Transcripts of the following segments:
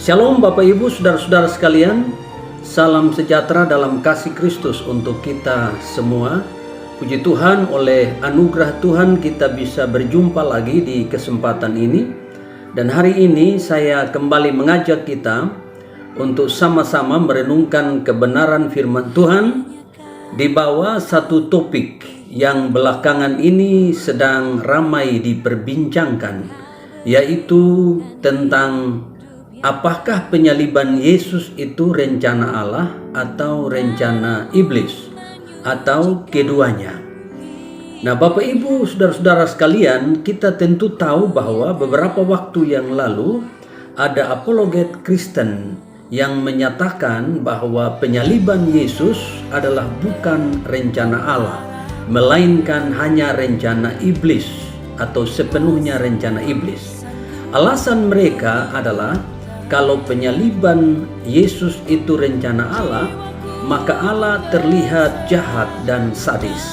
Shalom Bapak Ibu, saudara-saudara sekalian. Salam sejahtera dalam kasih Kristus untuk kita semua. Puji Tuhan, oleh anugerah Tuhan kita bisa berjumpa lagi di kesempatan ini. Dan hari ini saya kembali mengajak kita untuk sama-sama merenungkan kebenaran firman Tuhan di bawah satu topik yang belakangan ini sedang ramai diperbincangkan, yaitu tentang apakah penyaliban Yesus itu rencana Allah atau rencana iblis, atau keduanya. Nah, Bapak Ibu, saudara-saudara sekalian, kita tentu tahu bahwa beberapa waktu yang lalu ada apologet Kristen yang menyatakan bahwa penyaliban Yesus adalah bukan rencana Allah, melainkan hanya rencana iblis atau sepenuhnya rencana iblis. Alasan mereka adalah kalau penyaliban Yesus itu rencana Allah, maka Allah terlihat jahat dan sadis.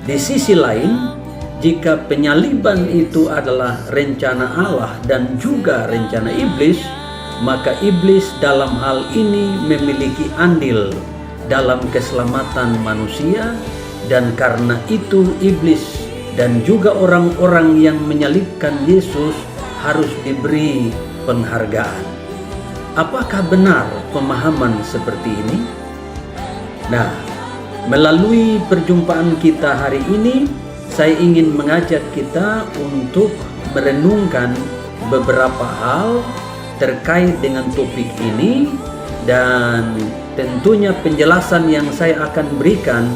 Di sisi lain, jika penyaliban itu adalah rencana Allah dan juga rencana iblis, maka iblis dalam hal ini memiliki andil dalam keselamatan manusia, dan karena itu iblis dan juga orang-orang yang menyalibkan Yesus harus diberi penghargaan. Apakah benar pemahaman seperti ini? Nah, melalui perjumpaan kita hari ini, saya ingin mengajak kita untuk merenungkan beberapa hal terkait dengan topik ini, dan tentunya penjelasan yang saya akan berikan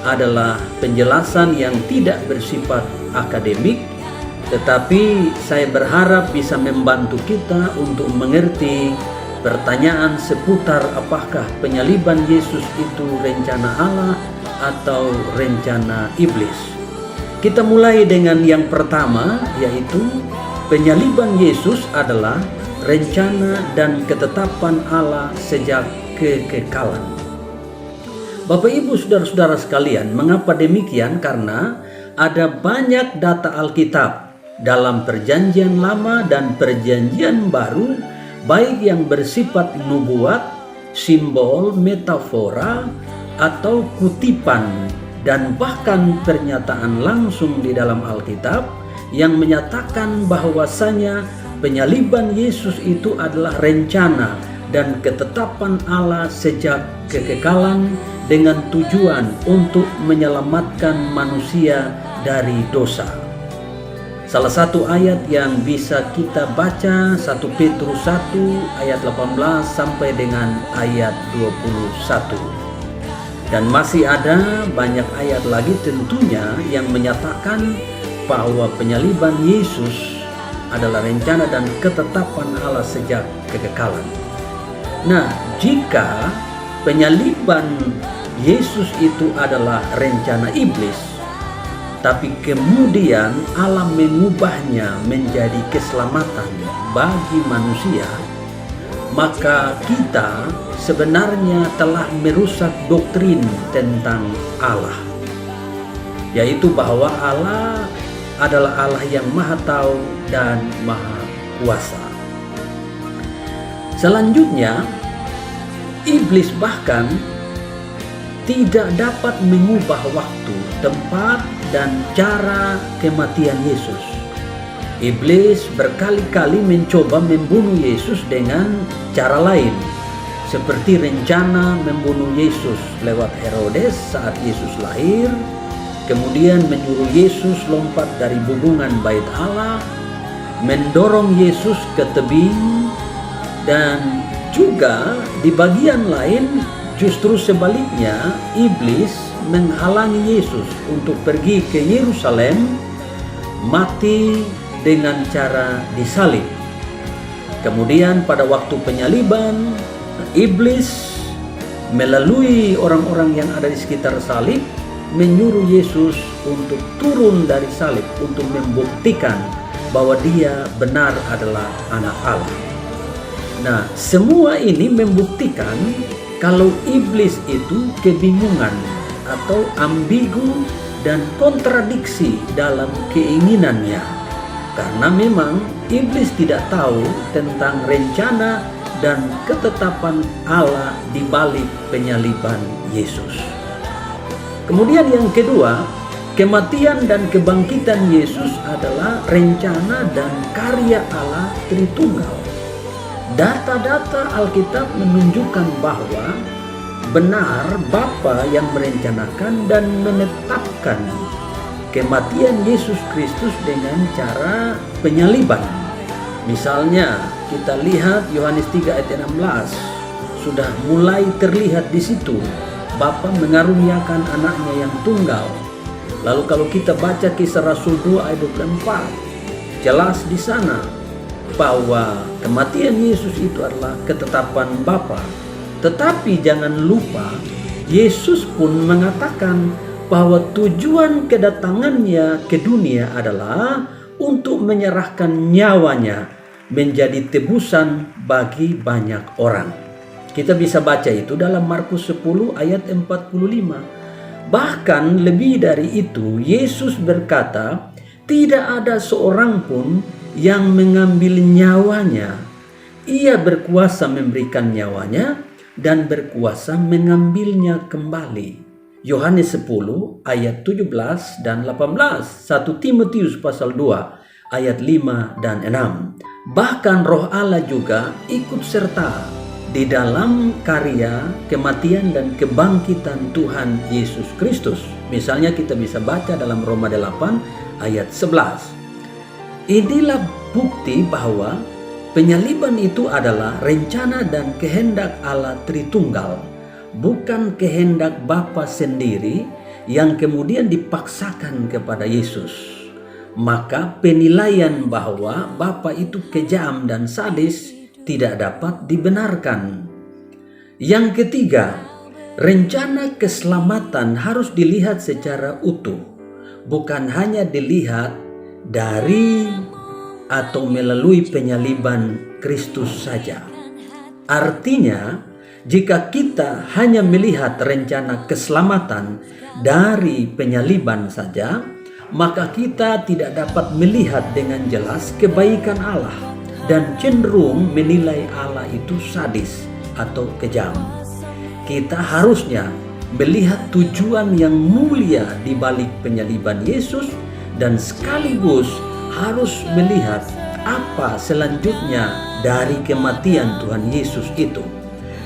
adalah penjelasan yang tidak bersifat akademik, tetapi saya berharap bisa membantu kita untuk mengerti pertanyaan seputar apakah penyaliban Yesus itu rencana Allah atau rencana iblis. Kita mulai dengan yang pertama, yaitu penyaliban Yesus adalah rencana dan ketetapan Allah sejak kekekalan. Bapak Ibu, saudara-saudara sekalian, mengapa demikian? Karena ada banyak data Alkitab dalam Perjanjian Lama dan Perjanjian Baru, baik yang bersifat nubuat, simbol, metafora, atau kutipan, dan bahkan pernyataan langsung di dalam Alkitab yang menyatakan bahwasanya penyaliban Yesus itu adalah rencana dan ketetapan Allah sejak kekekalan dengan tujuan untuk menyelamatkan manusia dari dosa. Salah satu ayat yang bisa kita baca 1 Petrus 1 ayat 18 sampai dengan ayat 21. Dan masih ada banyak ayat lagi tentunya yang menyatakan bahwa penyaliban Yesus adalah rencana dan ketetapan Allah sejak kekekalan. Nah, jika penyaliban Yesus itu adalah rencana iblis, tapi kemudian Allah mengubahnya menjadi keselamatan bagi manusia, maka kita sebenarnya telah merusak doktrin tentang Allah, yaitu bahwa Allah adalah Allah yang Maha Tahu dan Maha Kuasa. Selanjutnya, iblis bahkan tidak dapat mengubah waktu, tempat, dan cara kematian Yesus. Iblis berkali-kali mencoba membunuh Yesus dengan cara lain, seperti rencana membunuh Yesus lewat Herodes saat Yesus lahir, kemudian menyuruh Yesus lompat dari bubungan bait Allah, mendorong Yesus ke tebing, dan juga di bagian lain justru sebaliknya, iblis menghalangi Yesus untuk pergi ke Yerusalem, mati dengan cara disalib. Kemudian pada waktu penyaliban, iblis melalui orang-orang yang ada di sekitar salib menyuruh Yesus untuk turun dari salib untuk membuktikan bahwa dia benar adalah anak Allah. Nah, semua ini membuktikan kalau iblis itu kebingungan atau ambigu dan kontradiksi dalam keinginannya, karena memang iblis tidak tahu tentang rencana dan ketetapan Allah di balik penyaliban Yesus. Kemudian yang kedua, kematian dan kebangkitan Yesus adalah rencana dan karya Allah Tritunggal. Data-data Alkitab menunjukkan bahwa benar Bapa yang merencanakan dan menetapkan kematian Yesus Kristus dengan cara penyaliban. Misalnya kita lihat Yohanes 3 ayat 16, sudah mulai terlihat di situ Bapa mengaruniakan anaknya yang tunggal. Lalu kalau kita baca Kisah Rasul 2 ayat 24, jelas di sana bahwa kematian Yesus itu adalah ketetapan Bapa. Tetapi jangan lupa, Yesus pun mengatakan bahwa tujuan kedatangannya ke dunia adalah untuk menyerahkan nyawanya menjadi tebusan bagi banyak orang. Kita bisa baca itu dalam Markus 10 ayat 45. Bahkan lebih dari itu, Yesus berkata, tidak ada seorang pun yang mengambil nyawanya. Ia berkuasa memberikan nyawanya dan berkuasa mengambilnya kembali. Yohanes 10 ayat 17 dan 18, 1 Timotius pasal 2 ayat 5 dan 6. Bahkan Roh Allah juga ikut serta di dalam karya kematian dan kebangkitan Tuhan Yesus Kristus. Misalnya kita bisa baca dalam Roma 8 ayat 11. Inilah bukti bahwa penyaliban itu adalah rencana dan kehendak Allah Tritunggal, bukan kehendak Bapa sendiri yang kemudian dipaksakan kepada Yesus. Maka penilaian bahwa Bapa itu kejam dan sadis tidak dapat dibenarkan. Yang ketiga, rencana keselamatan harus dilihat secara utuh, bukan hanya dilihat dari atau melalui penyaliban Kristus saja. Artinya, jika kita hanya melihat rencana keselamatan dari penyaliban saja, maka kita tidak dapat melihat dengan jelas kebaikan Allah dan cenderung menilai Allah itu sadis atau kejam. Kita harusnya melihat tujuan yang mulia di balik penyaliban Yesus dan sekaligus harus melihat apa selanjutnya dari kematian Tuhan Yesus itu.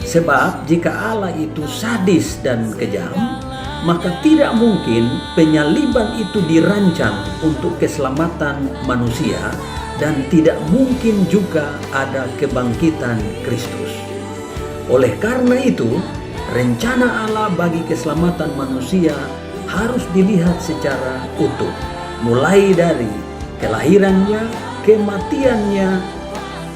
Sebab jika Allah itu sadis dan kejam, maka tidak mungkin penyaliban itu dirancang untuk keselamatan manusia dan tidak mungkin juga ada kebangkitan Kristus. Oleh karena itu, rencana Allah bagi keselamatan manusia harus dilihat secara utuh, mulai dari kelahirannya, kematiannya,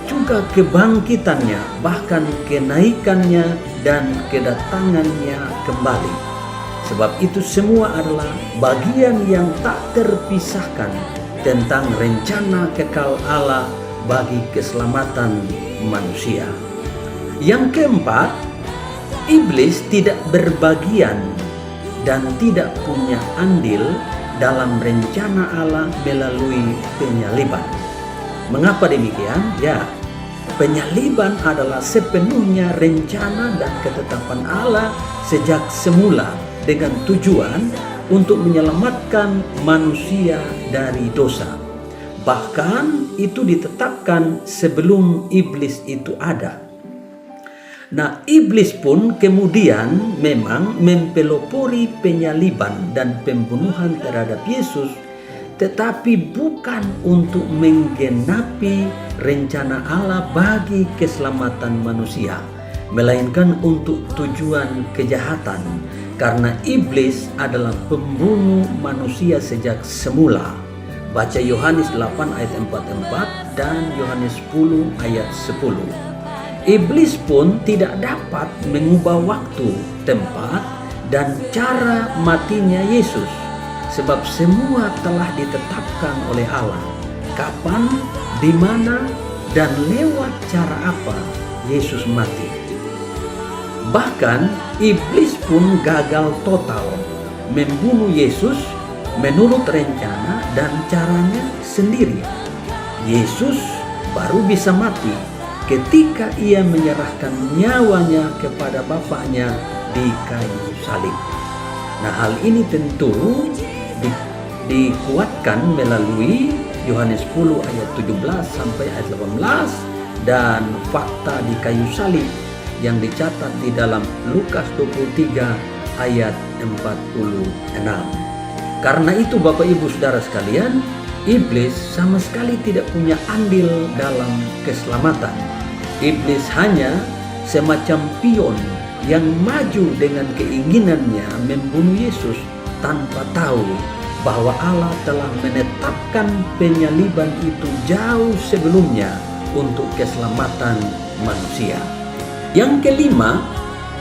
juga kebangkitannya, bahkan kenaikannya dan kedatangannya kembali. Sebab itu semua adalah bagian yang tak terpisahkan tentang rencana kekal Allah bagi keselamatan manusia. Yang keempat, iblis tidak berbagian dan tidak punya andil dalam rencana Allah melalui penyaliban. Mengapa demikian? Ya, penyaliban adalah sepenuhnya rencana dan ketetapan Allah sejak semula dengan tujuan untuk menyelamatkan manusia dari dosa. Bahkan itu ditetapkan sebelum iblis itu ada. Nah, iblis pun kemudian memang mempelopori penyaliban dan pembunuhan terhadap Yesus, tetapi bukan untuk menggenapi rencana Allah bagi keselamatan manusia, melainkan untuk tujuan kejahatan, karena iblis adalah pembunuh manusia sejak semula. Baca Yohanes 8 ayat 44 dan Yohanes 10 ayat 10. Iblis pun tidak dapat mengubah waktu, tempat, dan cara matinya Yesus, sebab semua telah ditetapkan oleh Allah. Kapan, di mana, dan lewat cara apa Yesus mati. Bahkan iblis pun gagal total membunuh Yesus menurut rencana dan caranya sendiri. Yesus baru bisa mati ketika ia menyerahkan nyawanya kepada Bapaknya di kayu salib. Nah, hal ini tentu dikuatkan melalui Yohanes 10 ayat 17 sampai ayat 18 dan fakta di kayu salib yang dicatat di dalam Lukas 23 ayat 46. Karena itu Bapak Ibu Saudara sekalian, iblis sama sekali tidak punya andil dalam keselamatan. Iblis hanya semacam pion yang maju dengan keinginannya membunuh Yesus tanpa tahu bahwa Allah telah menetapkan penyaliban itu jauh sebelumnya untuk keselamatan manusia. Yang kelima,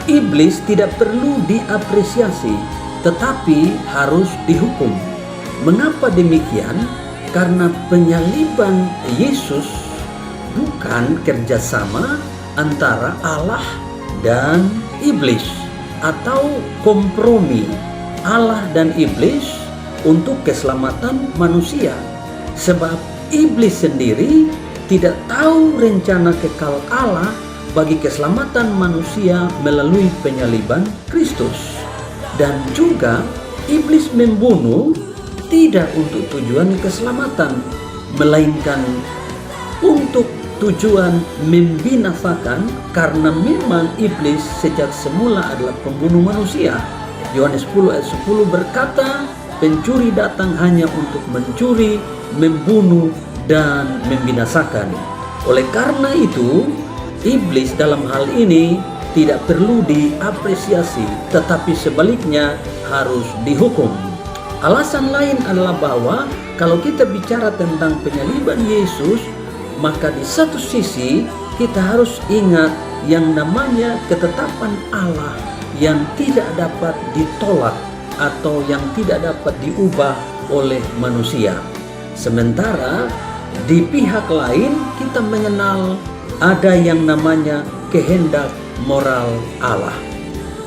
iblis tidak perlu diapresiasi, tetapi harus dihukum. Mengapa demikian? Karena penyaliban Yesus bukan kerjasama antara Allah dan iblis atau kompromi Allah dan iblis untuk keselamatan manusia. Sebab iblis sendiri tidak tahu rencana kekal Allah bagi keselamatan manusia melalui penyaliban Kristus. Dan juga iblis membunuh tidak untuk tujuan keselamatan, melainkan untuk tujuan membinasakan, karena memang iblis sejak semula adalah pembunuh manusia. Yohanes 10 ayat 10 berkata, pencuri datang hanya untuk mencuri, membunuh, dan membinasakan. Oleh karena itu, iblis dalam hal ini tidak perlu diapresiasi, tetapi sebaliknya harus dihukum. Alasan lain adalah bahwa kalau kita bicara tentang penyaliban Yesus, maka di satu sisi kita harus ingat yang namanya ketetapan Allah yang tidak dapat ditolak atau yang tidak dapat diubah oleh manusia. Sementara di pihak lain kita mengenal ada yang namanya kehendak moral Allah.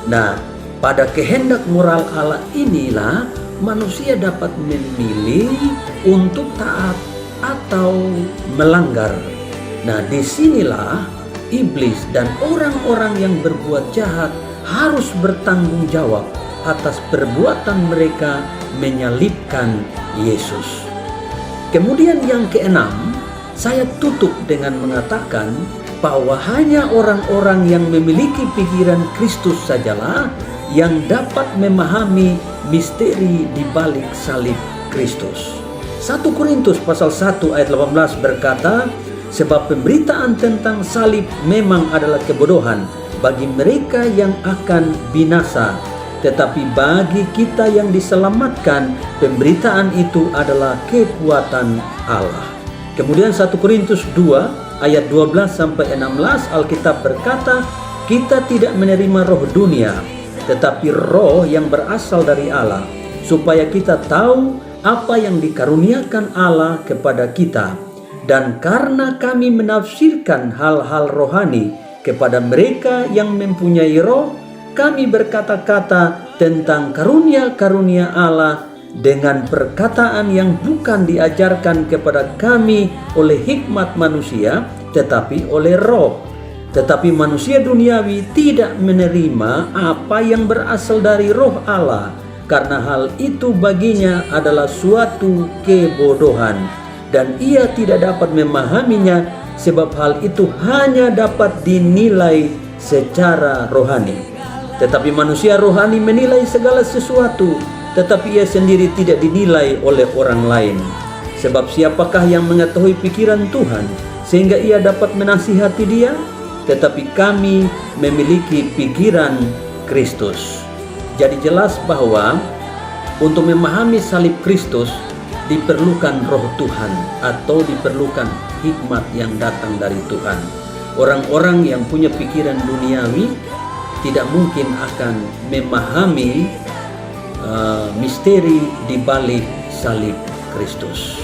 Nah, pada kehendak moral Allah inilah manusia dapat memilih untuk taat atau melanggar. Nah, disinilah iblis dan orang-orang yang berbuat jahat harus bertanggung jawab atas perbuatan mereka menyalibkan Yesus. Kemudian yang keenam, saya tutup dengan mengatakan bahwa hanya orang-orang yang memiliki pikiran Kristus sajalah yang dapat memahami misteri di balik salib Kristus. 1 Korintus pasal 1 ayat 18 berkata, sebab pemberitaan tentang salib memang adalah kebodohan bagi mereka yang akan binasa, tetapi bagi kita yang diselamatkan, pemberitaan itu adalah kekuatan Allah. Kemudian 1 Korintus 2 ayat 12 sampai 16 Alkitab berkata, kita tidak menerima roh dunia, tetapi roh yang berasal dari Allah, supaya kita tahu apa yang dikaruniakan Allah kepada kita. Dan karena kami menafsirkan hal-hal rohani kepada mereka yang mempunyai roh, kami berkata-kata tentang karunia-karunia Allah dengan perkataan yang bukan diajarkan kepada kami oleh hikmat manusia, tetapi oleh roh. Tetapi manusia duniawi tidak menerima apa yang berasal dari roh Allah, karena hal itu baginya adalah suatu kebodohan, dan ia tidak dapat memahaminya, sebab hal itu hanya dapat dinilai secara rohani. Tetapi manusia rohani menilai segala sesuatu, tetapi ia sendiri tidak dinilai oleh orang lain. Sebab siapakah yang mengetahui pikiran Tuhan, sehingga ia dapat menasihati dia? Tetapi kami memiliki pikiran Kristus. Jadi jelas bahwa untuk memahami salib Kristus diperlukan roh Tuhan atau diperlukan hikmat yang datang dari Tuhan. Orang-orang yang punya pikiran duniawi tidak mungkin akan memahami misteri di balik salib Kristus.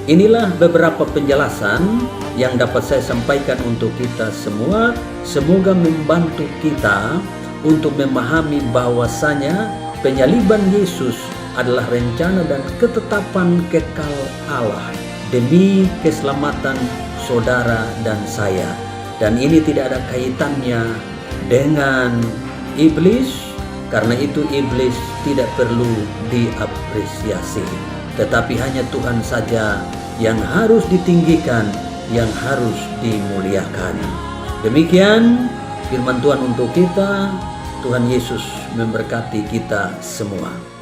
Inilah beberapa penjelasan yang dapat saya sampaikan untuk kita semua. Semoga membantu kita untuk memahami bahwasanya penyaliban Yesus adalah rencana dan ketetapan kekal Allah demi keselamatan saudara dan saya. Dan ini tidak ada kaitannya dengan iblis, karena itu iblis tidak perlu diapresiasi. Tetapi hanya Tuhan saja yang harus ditinggikan, yang harus dimuliakan. Demikian firman Tuhan untuk kita. Tuhan Yesus memberkati kita semua.